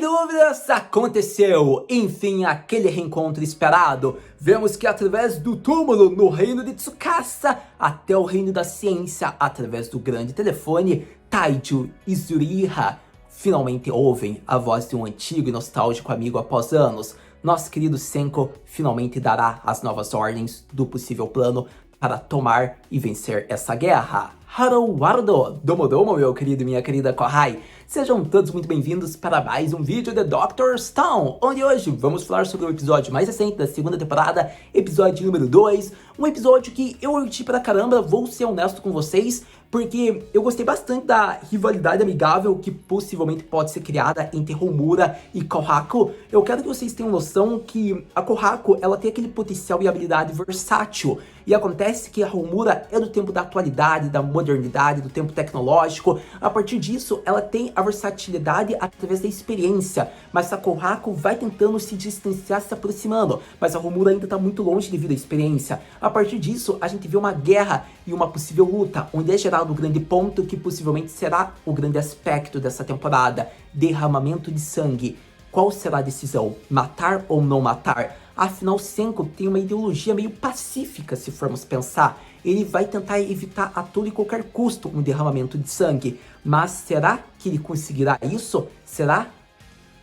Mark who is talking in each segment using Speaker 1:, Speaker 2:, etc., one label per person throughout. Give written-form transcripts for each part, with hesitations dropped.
Speaker 1: dúvidas, aconteceu! Enfim, aquele reencontro esperado. Vemos que através do túmulo no reino de Tsukasa até o reino da ciência, através do grande telefone, Taiju e Zuriha finalmente ouvem a voz de um antigo e nostálgico amigo após anos. Nosso querido Senko finalmente dará as novas ordens do possível plano para tomar e vencer essa guerra. Haruwarudo, domo, meu querido e minha querida Kohai. Sejam todos muito bem-vindos para mais um vídeo de Dr. Stone, onde hoje vamos falar sobre o episódio mais recente da segunda temporada, episódio número 2, um episódio que eu curti pra caramba, vou ser honesto com vocês, porque eu gostei bastante da rivalidade amigável que possivelmente pode ser criada entre Homura e Kohaku. Eu quero que vocês tenham noção que a Kohaku, ela tem aquele potencial e habilidade versátil, e acontece que a Homura é do tempo da atualidade, da modernidade, do tempo tecnológico. A partir disso, ela tem a versatilidade através da experiência, mas a Kohaku vai tentando se distanciar, se aproximando, mas a Homura ainda está muito longe devido à experiência. A partir disso, a gente vê uma guerra e uma possível luta, onde é gerado o grande ponto que possivelmente será o grande aspecto dessa temporada: derramamento de sangue. Qual será a decisão? Matar ou não matar? Afinal, Senko tem uma ideologia meio pacífica, se formos pensar. Ele vai tentar evitar a todo e qualquer custo um derramamento de sangue. Mas será que ele conseguirá isso? Será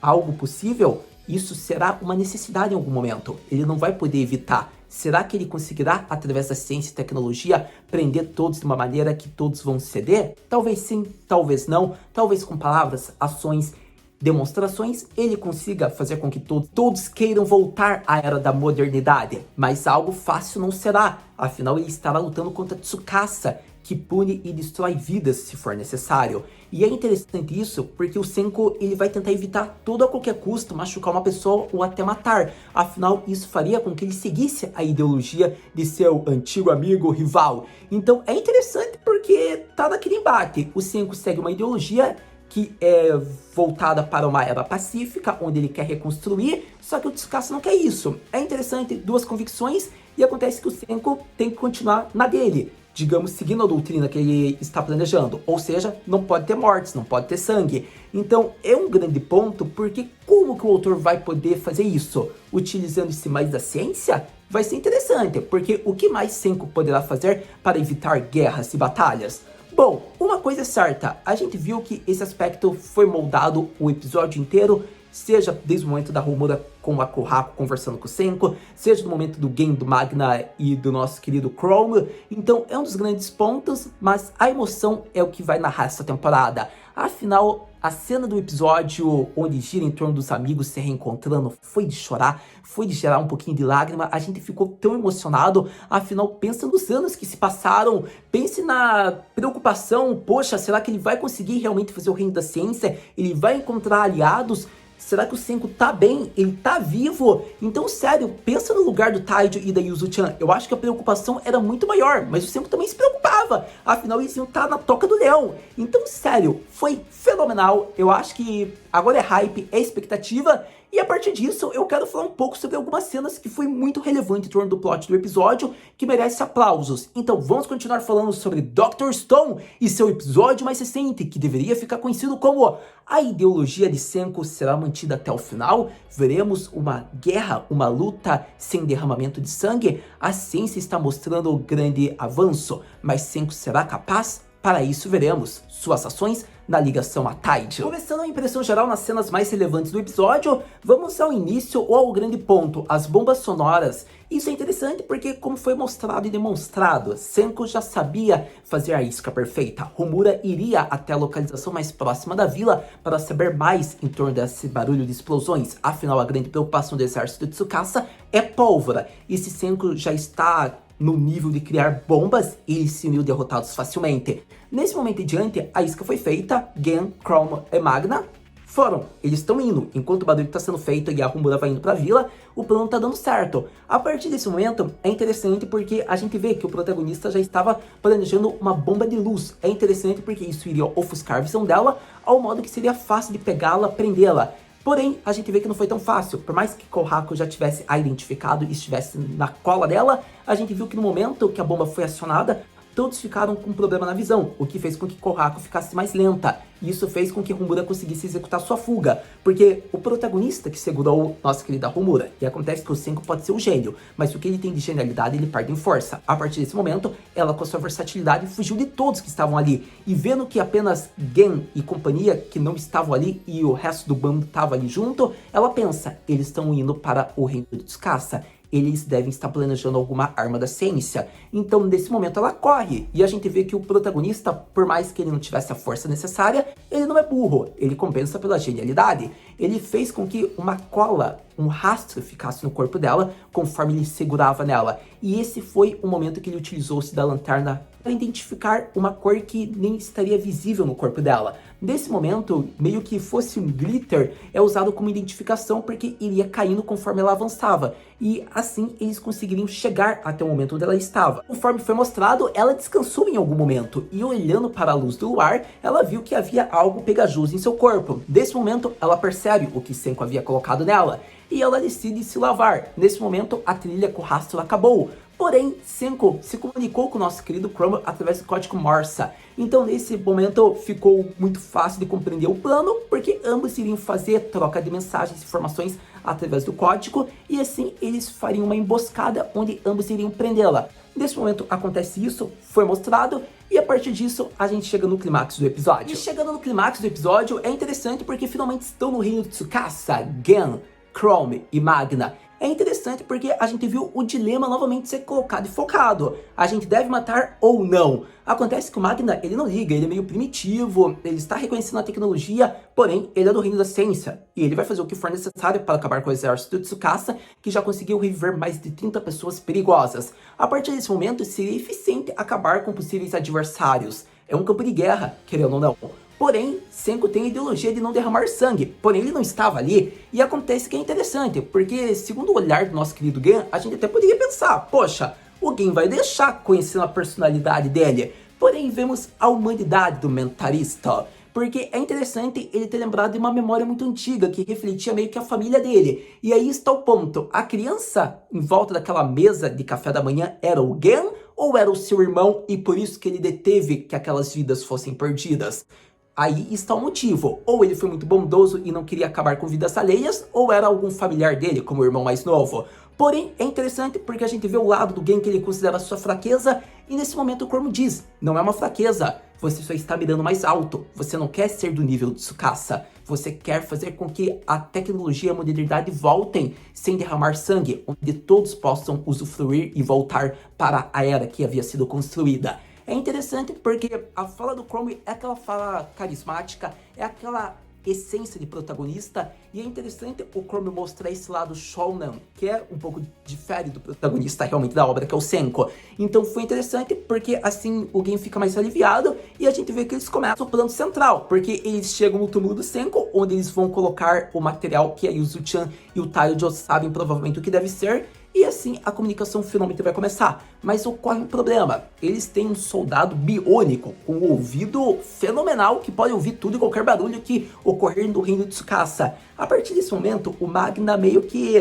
Speaker 1: algo possível? Isso será uma necessidade em algum momento. Ele não vai poder evitar. Será que ele conseguirá, através da ciência e tecnologia, prender todos de uma maneira que todos vão ceder? Talvez sim, talvez não. Talvez com palavras, ações, demonstrações, ele consiga fazer com que todos queiram voltar à era da modernidade. Mas algo fácil não será. Afinal, ele estará lutando contra Tsukasa, que pune e destrói vidas se for necessário. E é interessante isso, porque o Senko ele vai tentar evitar todo a qualquer custo machucar uma pessoa ou até matar. Afinal, isso faria com que ele seguisse a ideologia de seu antigo amigo rival. Então é interessante porque tá naquele embate. O Senko segue uma ideologia que é voltada para uma era pacífica, onde ele quer reconstruir, só que o Tsukasa não quer isso. É interessante, duas convicções, e acontece que o Senko tem que continuar na dele, digamos, seguindo a doutrina que ele está planejando, ou seja, não pode ter mortes, não pode ter sangue. Então é um grande ponto, porque como que o autor vai poder fazer isso? Utilizando-se mais da ciência? Vai ser interessante, porque o que mais Senko poderá fazer para evitar guerras e batalhas? Bom, uma coisa é certa, a gente viu que esse aspecto foi moldado o episódio inteiro, seja desde o momento da Homura com a Kohaku conversando com o Senko, seja no momento do Gen, do Magna e do nosso querido Chrome. Então é um dos grandes pontos, mas a emoção é o que vai narrar essa temporada. Afinal, a cena do episódio onde gira em torno dos amigos se reencontrando foi de chorar, foi de gerar um pouquinho de lágrima. A gente ficou tão emocionado. Afinal, pensa nos anos que se passaram, pense na preocupação. Poxa, será que ele vai conseguir realmente fazer o reino da ciência? Ele vai encontrar aliados? Será que o Senko tá bem? Ele tá vivo? Então, sério, pensa no lugar do Taiju e da Yuzu-chan. Eu acho que a preocupação era muito maior, mas o Senko também se preocupava. Afinal, eles iam estar na toca do leão. Então, sério, foi fenomenal. Eu acho que agora é hype, é expectativa. E a partir disso, eu quero falar um pouco sobre algumas cenas que foi muito relevante em torno do plot do episódio, que merece aplausos. Então vamos continuar falando sobre Dr. Stone e seu episódio mais recente, que deveria ficar conhecido como a ideologia de Senko será mantida até o final. Veremos uma guerra, uma luta sem derramamento de sangue. A ciência está mostrando um grande avanço, mas Senko será capaz? Para isso veremos suas ações na ligação a Taiju. Começando a impressão geral nas cenas mais relevantes do episódio, vamos ao início ou ao grande ponto, as bombas sonoras. Isso é interessante porque, como foi mostrado e demonstrado, Senko já sabia fazer a isca perfeita. Homura iria até a localização mais próxima da vila para saber mais em torno desse barulho de explosões. Afinal, a grande preocupação do exército de Tsukasa é pólvora. E se Senko já está no nível de criar bombas, eles seriam derrotados facilmente. Nesse momento em diante, a isca foi feita, Gen, Chrome e Magna foram. Eles estão indo. Enquanto o barulho está sendo feito e a Homura vai indo para a vila, o plano está dando certo. A partir desse momento, é interessante porque a gente vê que o protagonista já estava planejando uma bomba de luz. É interessante porque isso iria ofuscar a visão dela, ao modo que seria fácil de pegá-la, prendê-la. Porém, a gente vê que não foi tão fácil. Por mais que Kohaku já tivesse a identificado e estivesse na cola dela, a gente viu que no momento que a bomba foi acionada, todos ficaram com problema na visão, o que fez com que Kohaku ficasse mais lenta. E isso fez com que Homura conseguisse executar sua fuga, porque o protagonista que segurou nossa querida Homura, e acontece que o Senko pode ser um gênio, mas o que ele tem de genialidade ele perde em força. A partir desse momento, ela com a sua versatilidade fugiu de todos que estavam ali, e vendo que apenas Gen e companhia que não estavam ali e o resto do bando estava ali junto, ela pensa, eles estão indo para o reino de Tsukasa. Eles devem estar planejando alguma arma da ciência. Então, nesse momento, ela corre. E a gente vê que o protagonista, por mais que ele não tivesse a força necessária, ele não é burro. Ele compensa pela genialidade. Ele fez com que uma cola, um rastro ficasse no corpo dela, conforme ele segurava nela. E esse foi o momento que ele utilizou-se da lanterna para identificar uma cor que nem estaria visível no corpo dela. Nesse momento, meio que fosse um glitter, é usado como identificação porque iria caindo conforme ela avançava. E assim eles conseguiriam chegar até o momento onde ela estava. Conforme foi mostrado, ela descansou em algum momento e olhando para a luz do luar, ela viu que havia algo pegajoso em seu corpo. Nesse momento, ela percebe o que Senko havia colocado nela e ela decide se lavar. Nesse momento, a trilha com o rastro acabou. Porém, Senko se comunicou com o nosso querido Chrome através do código Morse. Então, nesse momento, ficou muito fácil de compreender o plano, porque ambos iriam fazer troca de mensagens e informações através do código, e assim eles fariam uma emboscada onde ambos iriam prendê-la. Nesse momento acontece isso, foi mostrado, e a partir disso a gente chega no clímax do episódio. E chegando no clímax do episódio é interessante porque finalmente estão no reino de Tsukasa, Gen, Chrome e Magna. É interessante porque a gente viu o dilema novamente ser colocado e focado. A gente deve matar ou não? Acontece que o Magna, ele não liga, ele é meio primitivo, ele está reconhecendo a tecnologia, porém, ele é do reino da ciência. E ele vai fazer o que for necessário para acabar com o exército de Tsukasa, que já conseguiu reviver mais de 30 pessoas perigosas. A partir desse momento, seria eficiente acabar com possíveis adversários. É um campo de guerra, querendo ou não. Porém, Senko tem a ideologia de não derramar sangue, porém ele não estava ali, e acontece que é interessante, porque segundo o olhar do nosso querido Gen, a gente até poderia pensar, poxa, o Gen vai deixar conhecendo a personalidade dele, porém vemos a humanidade do mentalista, porque é interessante ele ter lembrado de uma memória muito antiga, que refletia meio que a família dele, e aí está o ponto, a criança em volta daquela mesa de café da manhã era o Gen, ou era o seu irmão, e por isso que ele deteve que aquelas vidas fossem perdidas? Aí está o motivo, ou ele foi muito bondoso e não queria acabar com vidas alheias, ou era algum familiar dele, como o irmão mais novo. Porém, é interessante porque a gente vê o lado do Gen que ele considera sua fraqueza, e nesse momento o Chrome diz, não é uma fraqueza, você só está mirando mais alto, você não quer ser do nível de Tsukasa, você quer fazer com que a tecnologia e a modernidade voltem sem derramar sangue, onde todos possam usufruir e voltar para a era que havia sido construída. É interessante porque a fala do Chrome é aquela fala carismática, é aquela essência de protagonista, e é interessante o Chrome mostrar esse lado shonen, que é um pouco diferente do protagonista realmente da obra, que é o Senko. Então foi interessante porque assim o game fica mais aliviado e a gente vê que eles começam o plano central, porque eles chegam no túmulo do Senko, onde eles vão colocar o material que a Yuzu-chan e o Taijo sabem provavelmente o que deve ser, e assim a comunicação finalmente vai começar. Mas ocorre um problema, eles têm um soldado biônico com um ouvido fenomenal que pode ouvir tudo e qualquer barulho que ocorrer no reino de Tsukasa. A partir desse momento, o Magna meio que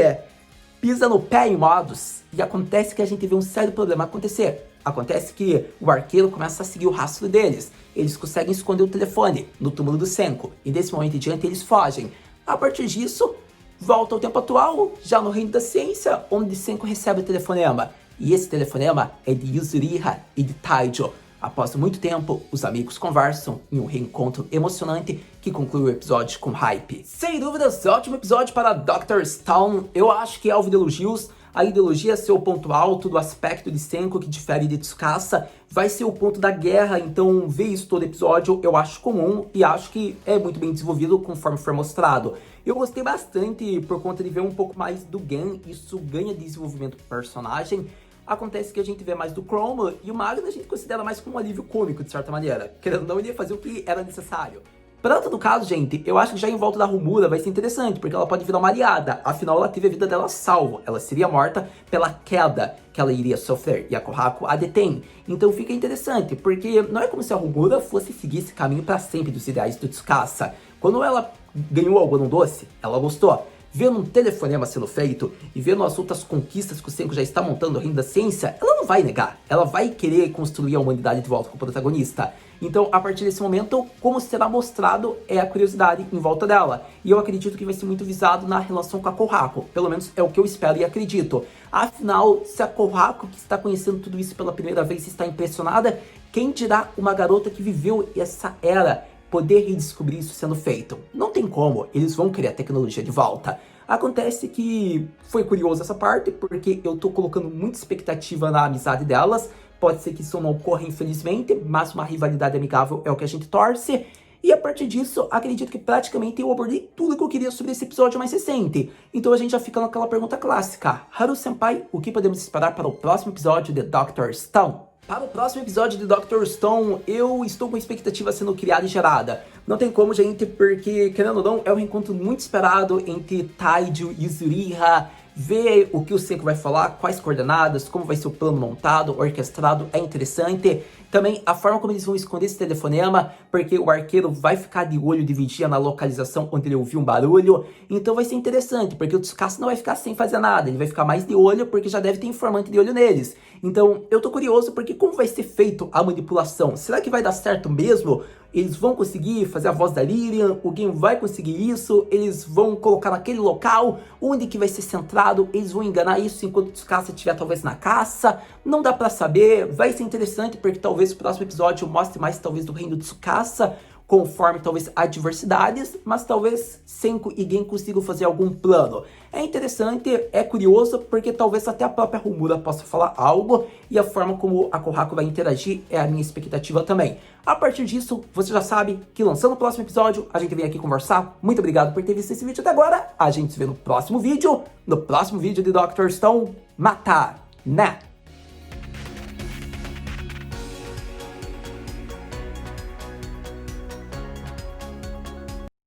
Speaker 1: pisa no pé em modos, e acontece que a gente vê um sério problema acontecer. Acontece que o arqueiro começa a seguir o rastro deles, eles conseguem esconder o telefone no túmulo do Senko, e desse momento em diante eles fogem. A partir disso, volta ao tempo atual, já no reino da ciência, onde Senko recebe o telefonema. E esse telefonema é de Yuzuriha e de Taijo. Após muito tempo, os amigos conversam em um reencontro emocionante que conclui o episódio com hype. Sem dúvidas, ótimo episódio para Dr. Stone. Eu acho que é alvo de elogios. A ideologia ser o ponto alto do aspecto de Senko que difere de Tsukasa. Vai ser o ponto da guerra, então ver isso todo episódio eu acho comum e acho que é muito bem desenvolvido conforme for mostrado. Eu gostei bastante por conta de ver um pouco mais do Gen, isso ganha desenvolvimento do personagem. Acontece que a gente vê mais do Chrome e o Magna a gente considera mais como um alívio cômico, de certa maneira. Querendo ou não, ele ia fazer o que era necessário. Para todo caso, gente, eu acho que já em volta da Homura vai ser interessante, porque ela pode virar uma aliada. Afinal, ela teve a vida dela salvo. Ela seria morta pela queda que ela iria sofrer, e a Kohaku a detém. Então fica interessante, porque não é como se a Homura fosse seguir esse caminho para sempre dos ideais do Tsukasa. Quando ela ganhou algodão doce, ela gostou. vendo um telefonema sendo feito e vendo as outras conquistas que o Senku já está montando no reino da ciência, ela não vai negar. Ela vai querer construir a humanidade de volta com o protagonista. Então, a partir desse momento, como será mostrado é a curiosidade em volta dela. E eu acredito que vai ser muito visado na relação com a Kohaku. Pelo menos é o que eu espero e acredito. Afinal, se a Kohaku, que está conhecendo tudo isso pela primeira vez, está impressionada, quem dirá uma garota que viveu essa era poder redescobrir isso sendo feito? Não tem como, eles vão querer a tecnologia de volta. Acontece que foi curioso essa parte, porque eu tô colocando muita expectativa na amizade delas. Pode ser que isso não ocorra, infelizmente, mas uma rivalidade amigável é o que a gente torce. E a partir disso, acredito que praticamente eu abordei tudo que eu queria sobre esse episódio mais recente. Então a gente já fica naquela pergunta clássica. Haru-senpai, o que podemos esperar para o próximo episódio de Dr. Stone? Para o próximo episódio de Dr. Stone, eu estou com expectativa sendo criada e gerada. Não tem como, gente, porque, querendo ou não, é um reencontro muito esperado entre Taiju e Zuriha. Ver o que o Senku vai falar, quais coordenadas, como vai ser o plano montado, orquestrado, é interessante. Também a forma como eles vão esconder esse telefonema, porque o arqueiro vai ficar de olho de vigia na localização onde ele ouviu um barulho. Então vai ser interessante, porque o Tsukasa não vai ficar sem fazer nada, ele vai ficar mais de olho, porque já deve ter informante de olho neles. Então eu tô curioso, porque como vai ser feito a manipulação? Será que vai dar certo mesmo? Eles vão conseguir fazer a voz da Lilian? Alguém vai conseguir isso? Eles vão colocar naquele local? Onde que vai ser centrado? Eles vão enganar isso enquanto o Tsukasa estiver talvez na caça? Não dá pra saber. Vai ser interessante porque talvez o próximo episódio mostre mais talvez do reino do Tsukasa, conforme talvez adversidades, mas talvez Senku e Gen consigam fazer algum plano. É interessante, é curioso, porque talvez até a própria Homura possa falar algo, e a forma como a Kohaku vai interagir é a minha expectativa também. A partir disso, você já sabe que lançando o próximo episódio, a gente vem aqui conversar. Muito obrigado por ter visto esse vídeo até agora. A gente se vê no próximo vídeo de Dr. Stone. Mata, né?